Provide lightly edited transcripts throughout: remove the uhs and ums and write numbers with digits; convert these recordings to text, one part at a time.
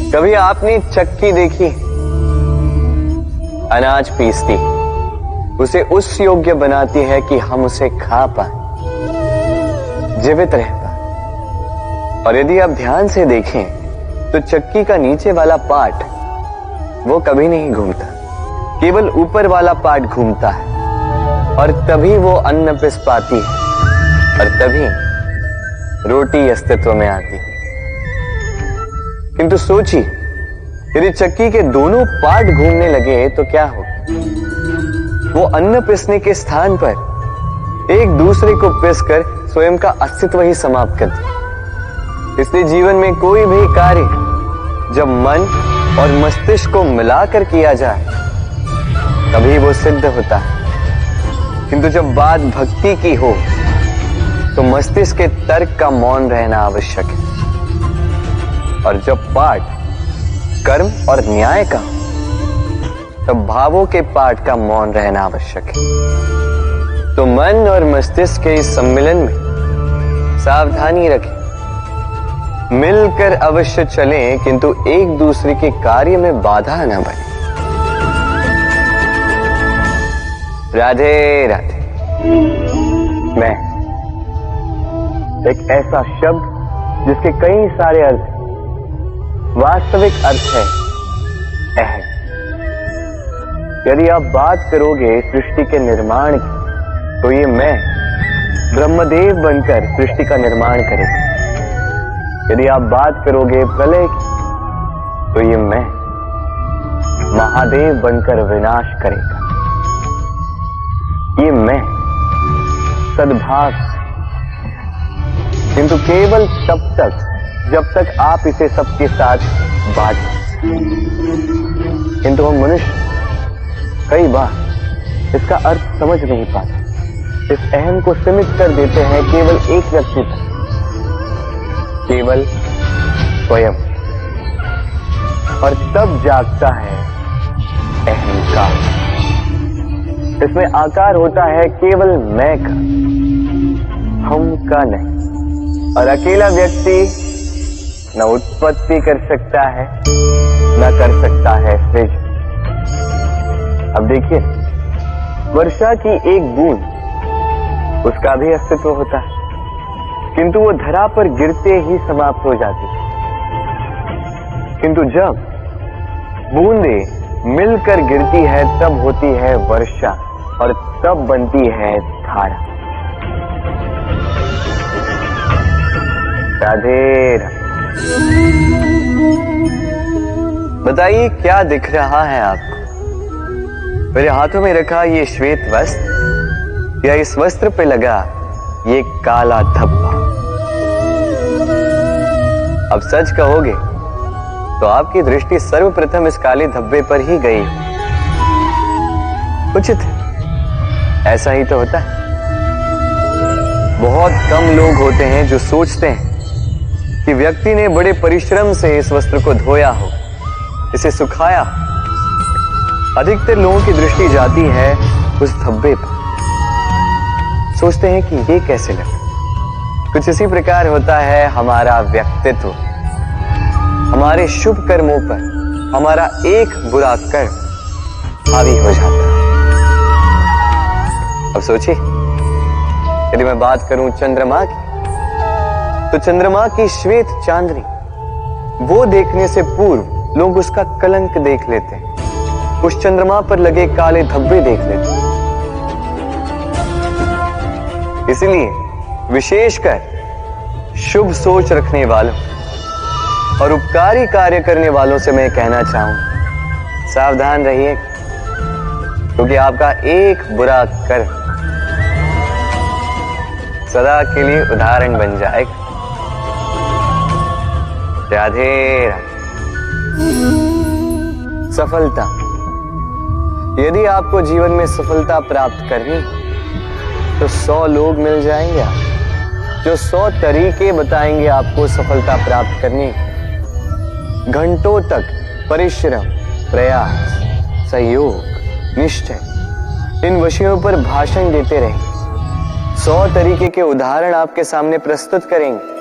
कभी आपने चक्की देखी? अनाज पीसती, उसे उस योग्य बनाती है कि हम उसे खा पाए, जीवित रह पाए। और यदि आप ध्यान से देखें तो चक्की का नीचे वाला पार्ट वो कभी नहीं घूमता, केवल ऊपर वाला पार्ट घूमता है, और तभी वो अन्न पिस पाती है, और तभी रोटी अस्तित्व में आती है। किंतु सोचिए, यदि चक्की के दोनों पार्ट घूमने लगे तो क्या होगा? वो अन्न पिसने के स्थान पर एक दूसरे को पिसकर स्वयं का अस्तित्व ही समाप्त कर दे। इसलिए जीवन में कोई भी कार्य जब मन और मस्तिष्क को मिलाकर किया जाए तभी वो सिद्ध होता है। किंतु जब बात भक्ति की हो तो मस्तिष्क के तर्क का मौन रहना आवश्यक है, और जब पाठ कर्म और न्याय का तब भावों के पाठ का मौन रहना आवश्यक है। तो मन और मस्तिष्क के इस सम्मिलन में सावधानी रखें, मिलकर अवश्य चलें, किंतु एक दूसरे के कार्य में बाधा न बने। राधे राधे। मैं एक ऐसा शब्द जिसके कई सारे अर्थ, वास्तविक अर्थ है अहम। यदि आप बात करोगे सृष्टि के निर्माण की तो ये मैं ब्रह्मदेव बनकर सृष्टि का निर्माण करेगा। यदि आप बात करोगे प्रलय की तो ये मैं महादेव बनकर विनाश करेगा। ये मैं सद्भाव, किंतु केवल तब तक जब तक आप इसे सबके साथ बांट। किंतु हम मनुष्य कई बार इसका अर्थ समझ नहीं पाते। इस अहम को सीमित कर देते हैं केवल एक व्यक्ति तक, केवल स्वयं, और तब जागता है अहंकार। इसमें आकार होता है केवल मैं का, हम का नहीं। और अकेला व्यक्ति न उत्पत्ति कर सकता है न कर सकता है सृजन। अब देखिए, वर्षा की एक बूंद, उसका भी अस्तित्व होता है, किंतु वो धरा पर गिरते ही समाप्त हो जाती है। किंतु जब बूंदे मिलकर गिरती है तब होती है वर्षा, और तब बनती है धारा। राधे राधे। बताइए क्या दिख रहा है आपको? मेरे हाथों में रखा ये श्वेत वस्त्र, या इस वस्त्र पे लगा ये काला धब्बा? अब सच कहोगे तो आपकी दृष्टि सर्वप्रथम इस काले धब्बे पर ही गई। उचित है, ऐसा ही तो होता है। बहुत कम लोग होते हैं जो सोचते हैं कि व्यक्ति ने बड़े परिश्रम से इस वस्त्र को धोया हो, इसे सुखाया हो। अधिकतर लोगों की दृष्टि जाती है उस धब्बे पर, सोचते हैं कि ये कैसे लगा। कुछ इसी प्रकार होता है हमारा व्यक्तित्व। हमारे शुभ कर्मों पर हमारा एक बुरा कर्म हावी हो जाता है। अब सोचिए, यदि मैं बात करूं चंद्रमा की, तो चंद्रमा की श्वेत चांदनी, वो देखने से पूर्व लोग उसका कलंक देख लेते हैं, उस चंद्रमा पर लगे काले धब्बे देख लेते हैं। इसलिए विशेषकर शुभ सोच रखने वालों और उपकारी कार्य करने वालों से मैं कहना चाहूं, सावधान रहिए, क्योंकि आपका एक बुरा कर्म सदा के लिए उदाहरण बन जाएगा। राधे राधे। सफलता, यदि आपको जीवन में सफलता प्राप्त करनी तो 100 लोग मिल जाएंगे जो 100 तरीके बताएंगे आपको सफलता प्राप्त करने। घंटों तक परिश्रम, प्रयास, सहयोग, निश्चय, इन विषयों पर भाषण देते रहेंगे। 100 तरीके के उदाहरण आपके सामने प्रस्तुत करेंगे।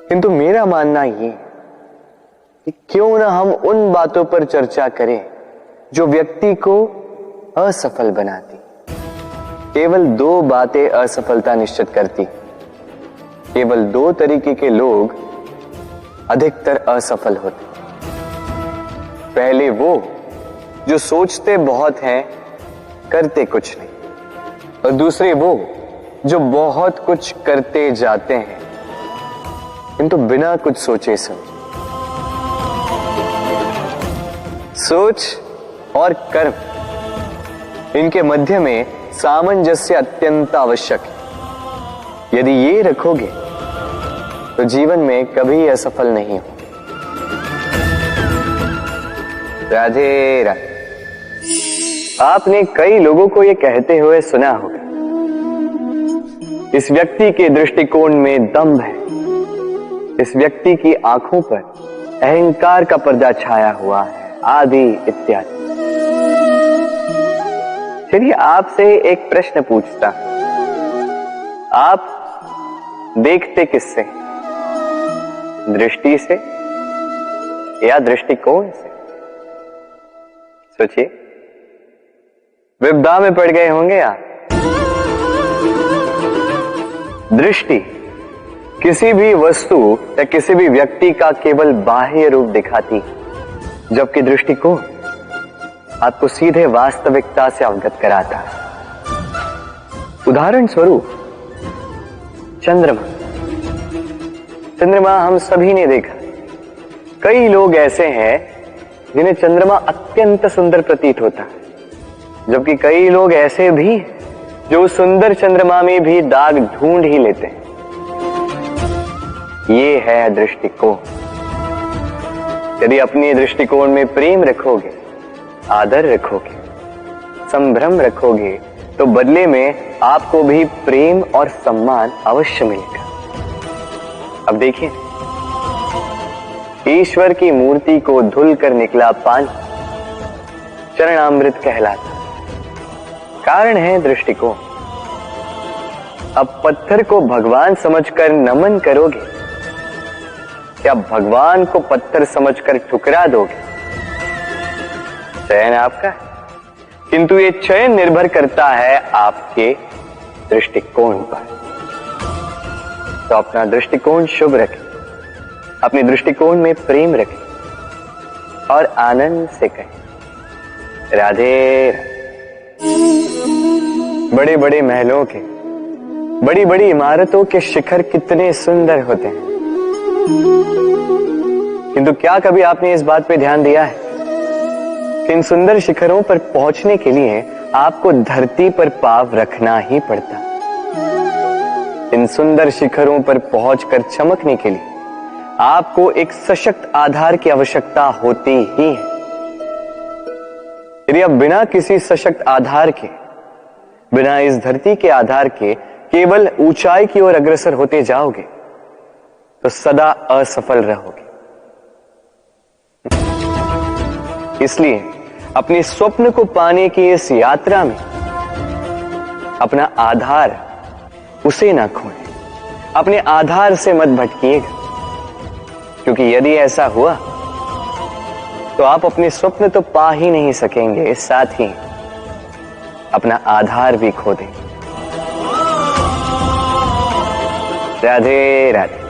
किंतु मेरा मानना ये कि क्यों ना हम उन बातों पर चर्चा करें जो व्यक्ति को असफल बनाती। केवल 2 बातें असफलता निश्चित करती। केवल 2 तरीके के लोग अधिकतर असफल होते। पहले वो जो सोचते बहुत हैं, करते कुछ नहीं, और दूसरे वो जो बहुत कुछ करते जाते हैं किंतु बिना कुछ सोचे समझे। सोच और कर्म, इनके मध्य में सामंजस्य अत्यंत आवश्यक है। यदि ये रखोगे तो जीवन में कभी असफल नहीं हो। राधे राधे। आपने कई लोगों को यह कहते हुए सुना होगा, इस व्यक्ति के दृष्टिकोण में दंभ है, इस व्यक्ति की आंखों पर अहंकार का पर्दा छाया हुआ है, आदि इत्यादि। चलिए आपसे एक प्रश्न पूछता, आप देखते किससे? दृष्टि से या दृष्टिकोण से? सोचिए, विपदा में पड़ गए होंगे आप। दृष्टि किसी भी वस्तु या किसी भी व्यक्ति का केवल बाह्य रूप दिखाती, जबकि दृष्टिकोण आपको सीधे वास्तविकता से अवगत कराता है। उदाहरण स्वरूप चंद्रमा। चंद्रमा हम सभी ने देखा। कई लोग ऐसे हैं जिन्हें चंद्रमा अत्यंत सुंदर प्रतीत होता है, जबकि कई लोग ऐसे भी जो सुंदर चंद्रमा में भी दाग ढूंढ ही लेते हैं। ये है दृष्टिकोण। यदि अपने दृष्टिकोण में प्रेम रखोगे, आदर रखोगे, संभ्रम रखोगे, तो बदले में आपको भी प्रेम और सम्मान अवश्य मिलेगा। अब देखिए, ईश्वर की मूर्ति को धुल कर निकला पानी चरणामृत कहलाता। कारण है दृष्टिकोण। अब पत्थर को भगवान समझकर नमन करोगे, क्या भगवान को पत्थर समझकर ठुकरा दोगे? चयन आपका है, किंतु ये चयन निर्भर करता है आपके दृष्टिकोण पर। तो अपना दृष्टिकोण शुभ रखें, अपने दृष्टिकोण में प्रेम रखें और आनंद से कहें राधे राधे। बड़े बड़े महलों के, बड़ी बड़ी इमारतों के शिखर कितने सुंदर होते हैं, किंतु क्या कभी आपने इस बात पे ध्यान दिया है कि इन सुंदर शिखरों पर पहुंचने के लिए आपको धरती पर पांव रखना ही पड़ता। इन सुंदर शिखरों पर पहुंचकर चमकने के लिए आपको एक सशक्त आधार की आवश्यकता होती ही है। यदि आप बिना किसी सशक्त आधार के, बिना इस धरती के आधार के केवल ऊंचाई की ओर अग्रसर होते जाओगे तो सदा असफल रहोगे। इसलिए अपने स्वप्न को पाने की इस यात्रा में अपना आधार उसे ना खोएं, अपने आधार से मत भटकिएगा, क्योंकि यदि ऐसा हुआ तो आप अपने स्वप्न तो पा ही नहीं सकेंगे, साथ ही अपना आधार भी खो देंगे। राधे राधे।